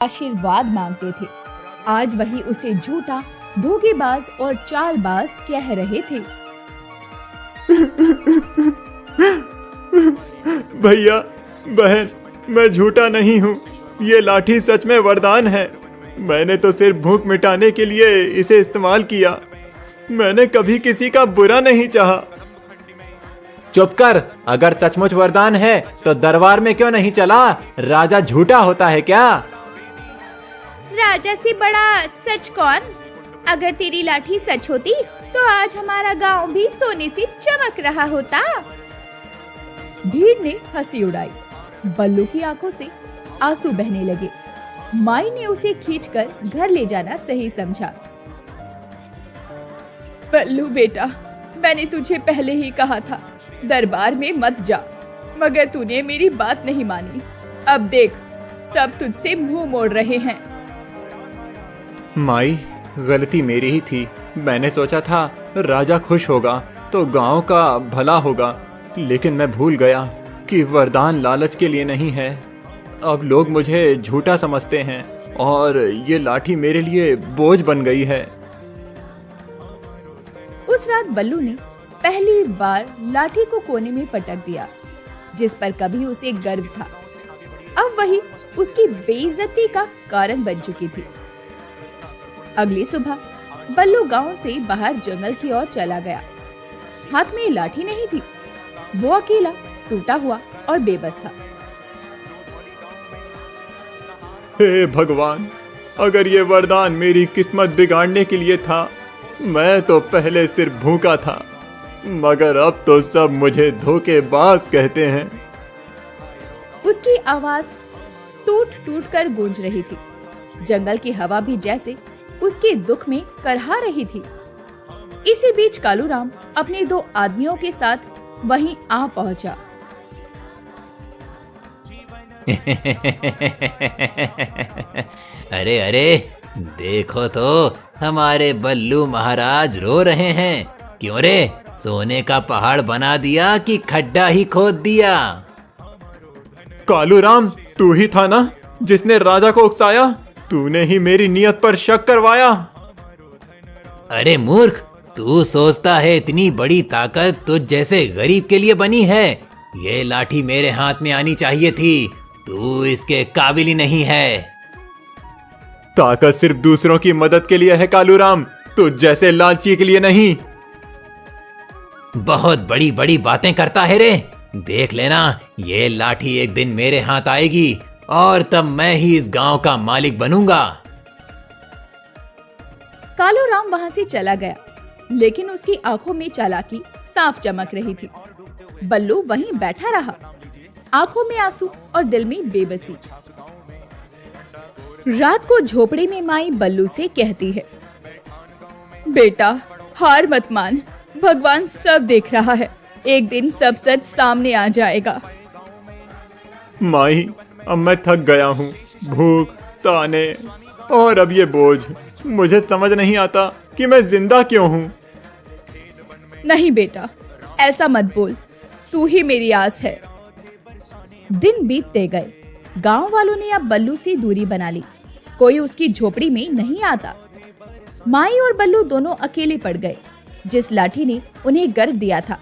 आशीर्वाद मांगते थे। आज वही उसे झूठा, धोखेबाज और चालबाज कह रहे थे। भैया, बहन, मैं झूठा नहीं हूँ। ये लाठी सच में वरदान है। मैंने तो सिर्फ भूख मिटाने के लिए इसे इस्तेमाल किया। मैंने कभी किसी का बुरा नहीं चाहा। चुप कर। अगर सचमुच वरदान है तो दरबार में क्यों नहीं चला? राजा झूठा होता है क्या? राजा से बड़ा सच कौन? अगर तेरी लाठी सच होती तो आज हमारा गांव भी सोने से चमक रहा होता। भीड़ ने हंसी उड़ाई। बल्लू की आंखों से आंसू बहने लगे। माई ने उसे खींचकर घर ले जाना सही समझा। बल्लू बेटा, मैंने तुझे पहले ही कहा था दरबार में मत जा, मगर तूने मेरी बात नहीं मानी। अब देख, सब तुझसे मुंह मोड़ रहे हैं। माई, गलती मेरी ही थी। मैंने सोचा था राजा खुश होगा तो गांव का भला होगा, लेकिन मैं भूल गया कि वरदान लालच के लिए नहीं है। अब लोग मुझे झूठा समझते हैं और ये लाठी मेरे लिए बोझ बन गई है। उस रात बल्लू ने पहली बार लाठी को कोने में पटक दिया, जिस पर कभी उसे गर्व था। अब वही उसकी बेइज्जती का कारण बन चुकी थी। अगली सुबह बल्लू गांव से बाहर जंगल की ओर चला गया। हाथ में लाठी नहीं थी। वो अकेला, टूटा हुआ और बेबस था। हे भगवान, अगर ये वरदान मेरी किस्मत बिगाड़ने के लिए था, मैं तो पहले सिर्फ भूखा था, मगर अब तो सब मुझे धोखेबाज कहते हैं। उसकी आवाज टूट टूट कर गूंज रही थी। जंगल की हवा भी जैसे उसके दुख में करहा रही थी। इसी बीच कालूराम अपने 2 आदमियों के साथ वहीं आ पहुंचा। अरे अरे, देखो तो हमारे बल्लू महाराज रो रहे हैं। क्यों रे? सोने का पहाड़ बना दिया कि खड्डा ही खोद दिया? कालूराम, तू ही था ना जिसने राजा को उकसाया? तूने ही मेरी नियत पर शक करवाया। अरे मूर्ख, तू सोचता है इतनी बड़ी ताकत तुझ जैसे गरीब के लिए बनी है? ये लाठी मेरे हाथ में आनी चाहिए थी। तू इसके काबिल ही नहीं है। ताकत सिर्फ दूसरों की मदद के लिए है कालूराम, तुझ जैसे लालची के लिए नहीं। बहुत बड़ी बड़ी बातें करता है रे। देख लेना, ये लाठी एक दिन मेरे हाथ आएगी और तब मैं ही इस गांव का मालिक बनूंगा। कालूराम वहां से चला गया, लेकिन उसकी आंखों में चालाकी साफ चमक रही थी। बल्लू वहीं बैठा रहा, आंखों में आंसू और दिल में बेबसी। रात को झोपड़ी में माई बल्लू से कहती है, बेटा, हार मत मान। भगवान सब देख रहा है। एक दिन सब सच सामने आ जाएगा। माई, अब मैं थक गया हूँ। भूख, ताने और अब ये बोझ। मुझे समझ नहीं आता कि मैं जिंदा क्यों हूँ। नहीं बेटा, ऐसा मत बोल। तू ही मेरी आस है। दिन बीतते गए। गांव वालों ने अब बल्लू से दूरी बना ली। कोई उसकी झोपड़ी में नहीं आता। माई और बल्लू दोनों अकेले पड़ गए। जिस लाठी ने उन्हें गर्व दिया था,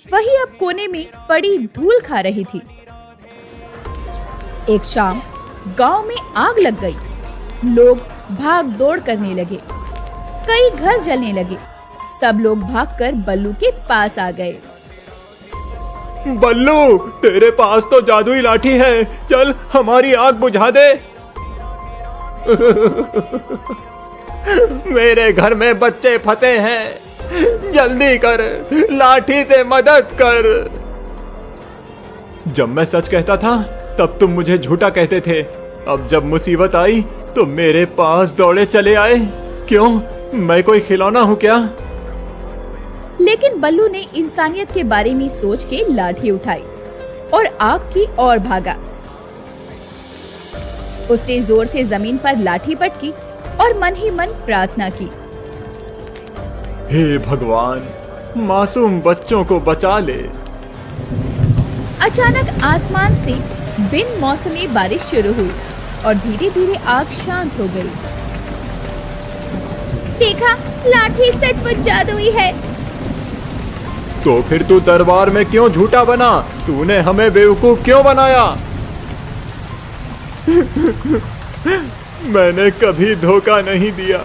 वही अब कोने में पड़ी धूल खा रही थी। एक शाम गांव में आग लग गई। लोग भाग दौड़ करने लगे। कई घर जलने लगे। सब लोग भागकर बल्लू के पास आ गए। बल्लू, तेरे पास तो जादुई लाठी है। चल, हमारी आग बुझा दे। मेरे घर में बच्चे फंसे हैं। जल्दी कर, लाठी से मदद कर। जब मैं सच कहता था तब तुम मुझे झूठा कहते थे। अब जब मुसीबत आई तो मेरे पास दौड़े चले आए। क्यों, मैं कोई खिलौना हूँ क्या? लेकिन बल्लू ने इंसानियत के बारे में सोच के लाठी उठाई और आग की ओर भागा। उसने जोर से जमीन पर लाठी पटकी और मन ही मन प्रार्थना की, हे भगवान, मासूम बच्चों को बचा ले। अचानक आसमान से बिन मौसमी बारिश शुरू हुई और धीरे धीरे आग शांत हो गई। देखा, लाठी सचमुच जादुई है। तो फिर तू दरबार में क्यों झूठा बना? तूने हमें बेवकूफ क्यों बनाया? मैंने कभी धोखा नहीं दिया,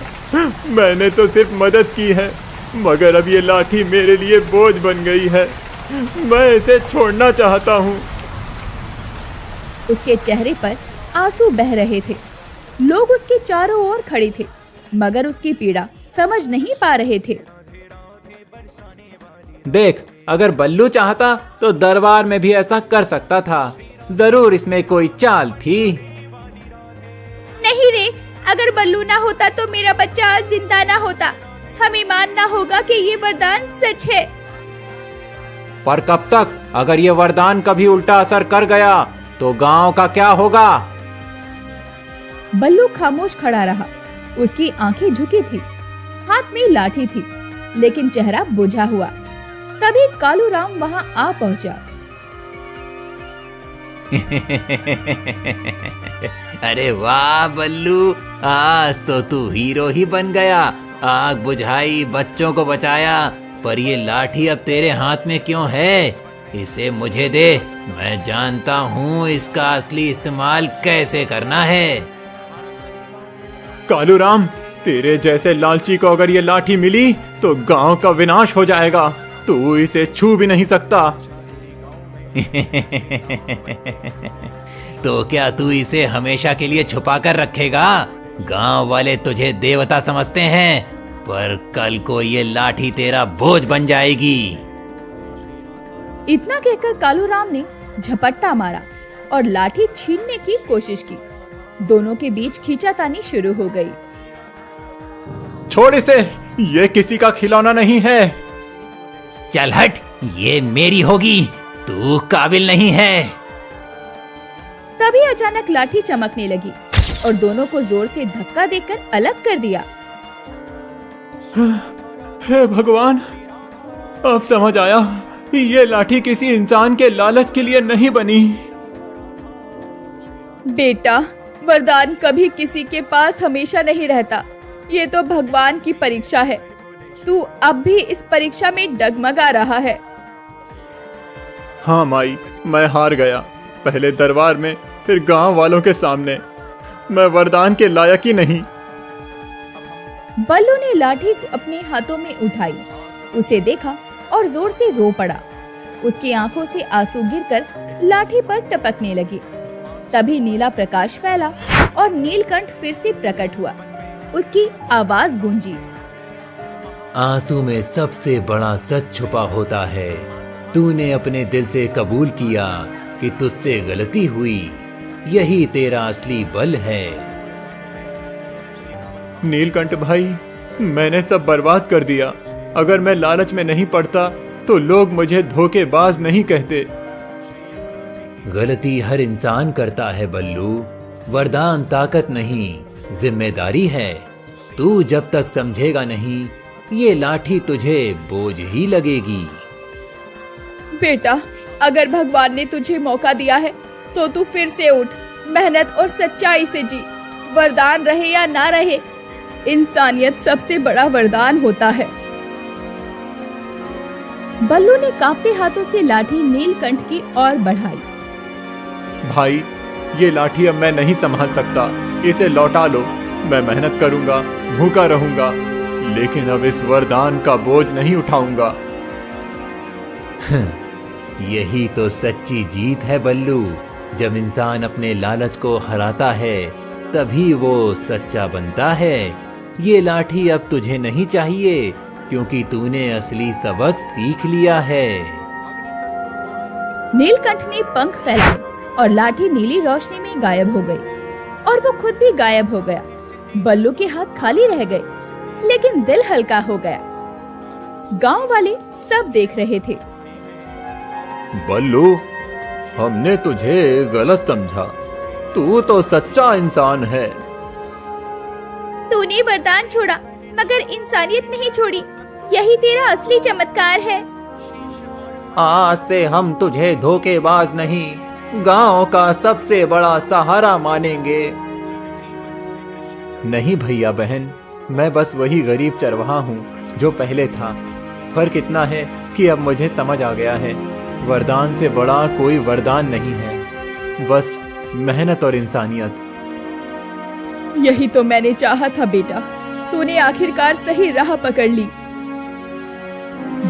मैंने तो सिर्फ मदद की है। मगर अब ये लाठी मेरे लिए बोझ बन गई है, मैं इसे छोड़ना चाहता हूँ। उसके चेहरे पर आंसू बह रहे थे। लोग उसके चारों ओर खड़े थे, मगर उसकी पीड़ा समझ नहीं पा रहे थे। देख, अगर बल्लू चाहता तो दरबार में भी ऐसा कर सकता था। जरूर इसमें कोई चाल थी। नहीं रे, अगर बल्लू ना होता तो मेरा बच्चा आज जिंदा ना होता। हमें मानना होगा कि ये वरदान सच है। पर कब तक? अगर ये वरदान कभी उल्टा असर कर गया तो गांव का क्या होगा? बल्लू खामोश खड़ा रहा। उसकी आंखें झुकी थी, हाथ में लाठी थी, लेकिन चेहरा बुझा हुआ। तभी कालूराम वहां आ पहुंचा। अरे वाह बल्लू, आज तो तू हीरो ही बन गया। आग बुझाई, बच्चों को बचाया, पर ये लाठी अब तेरे हाथ में क्यों है? इसे मुझे दे, मैं जानता हूँ इसका असली इस्तेमाल कैसे करना है। कालूराम, तेरे जैसे लालची को अगर ये लाठी मिली तो गांव का विनाश हो जाएगा। तू इसे छू भी नहीं सकता। तो क्या तू इसे हमेशा के लिए छुपा कर रखेगा? गांव वाले तुझे देवता समझते हैं, पर कल को ये लाठी तेरा बोझ बन जाएगी। इतना कहकर कालूराम ने झपट्टा मारा और लाठी छीनने की कोशिश की। दोनों के बीच खींचातानी शुरू हो गई। छोड़ इसे, ये किसी का खिलौना नहीं है। चल हट, ये मेरी होगी, तू काबिल नहीं है। तभी अचानक लाठी चमकने लगी और दोनों को जोर से धक्का देकर अलग कर दिया। हे भगवान, अब समझ आया, ये लाठी किसी इंसान के लालच के लिए नहीं बनी। बेटा, वरदान कभी किसी के पास हमेशा नहीं रहता। ये तो भगवान की परीक्षा है। तू अब भी इस परीक्षा में डगमगा रहा है। हाँ माई, मैं हार गया। पहले दरबार में, फिर गांव वालों के सामने। मैं वरदान के लायक ही नहीं। बल्लू ने लाठी अपने हाथों में उठाई, उसे देखा और जोर से रो पड़ा। उसकी आंखों से आंसू गिरकर लाठी पर टपकने लगे। तभी नीला प्रकाश फैला और नीलकंठ फिर से प्रकट हुआ। उसकी आवाज गूंजी। आंसू में सबसे बड़ा सच छुपा होता है। तूने अपने दिल से कबूल किया कि तुझसे गलती हुई, यही तेरा असली बल है। नीलकंठ भाई, मैंने सब बर्बाद कर दिया। अगर मैं लालच में नहीं पड़ता तो लोग मुझे धोखेबाज नहीं कहते। गलती हर इंसान करता है बल्लू। वरदान ताकत नहीं, जिम्मेदारी है। तू जब तक समझेगा नहीं, ये लाठी तुझे बोझ ही लगेगी। बेटा, अगर भगवान ने तुझे मौका दिया है तो तू फिर से उठ, मेहनत और सच्चाई से जी। वरदान रहे या ना रहे, इंसानियत सबसे बड़ा वरदान होता है। बल्लू ने कांपते हाथों से लाठी नीलकंठ की ओर बढ़ाई। भाई, ये लाठी अब मैं नहीं संभाल सकता। इसे लौटा लो। मैं मेहनत करूंगा, भूखा रहूंगा, लेकिन अब इस वरदान का बोझ नहीं उठाऊंगा। यही तो सच्ची जीत है बल्लू। जब इंसान अपने लालच को हराता है, तभी वो सच्चा बनता है। ये लाठी अब तुझे नहीं चाहिए, क्योंकि तूने असली सबक सीख लिया है। नीलकंठ ने पंख फैलाए और लाठी नीली रोशनी में गायब हो गई और वो खुद भी गायब हो गया। बल्लू के हाथ खाली रह गए, लेकिन दिल हल्का हो गया। गांव वाले सब देख रहे थे। बल्लू, हमने तुझे गलत समझा। तू तो सच्चा इंसान है। तूने वरदान छोड़ा, मगर इंसानियत नहीं छोड़ी। यही तेरा असली चमत्कार है। आज से हम तुझे धोखेबाज नहीं, गांव का सबसे बड़ा सहारा मानेंगे। नहीं भैया बहन, मैं बस वही गरीब चरवाहा हूँ जो पहले था। फर्क इतना है कि अब मुझे समझ आ गया है, वरदान से बड़ा कोई वरदान नहीं है, बस मेहनत और इंसानियत। यही तो मैंने चाहा था बेटा, तूने आखिरकार सही राह पकड़ ली।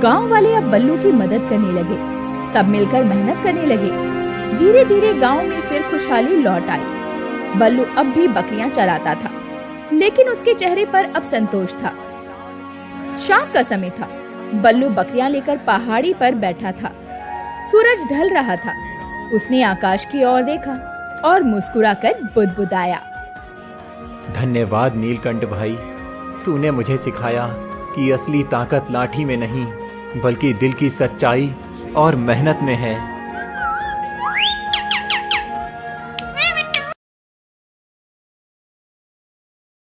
गांव वाले अब बल्लू की मदद करने लगे, सब मिलकर मेहनत करने लगे। धीरे धीरे गांव में फिर खुशहाली लौट आई। बल्लू अब भी बकरियां चराता था, लेकिन उसके चेहरे पर अब संतोष था। शाम का समय था। बल्लू बकरियां लेकर पहाड़ी पर बैठा था। सूरज ढल रहा था। उसने आकाश की ओर देखा और मुस्कुराकर बुदबुदाया। धन्यवाद नीलकंठ भाई, तूने मुझे सिखाया कि असली ताकत लाठी में नहीं बल्कि दिल की सच्चाई और मेहनत में है।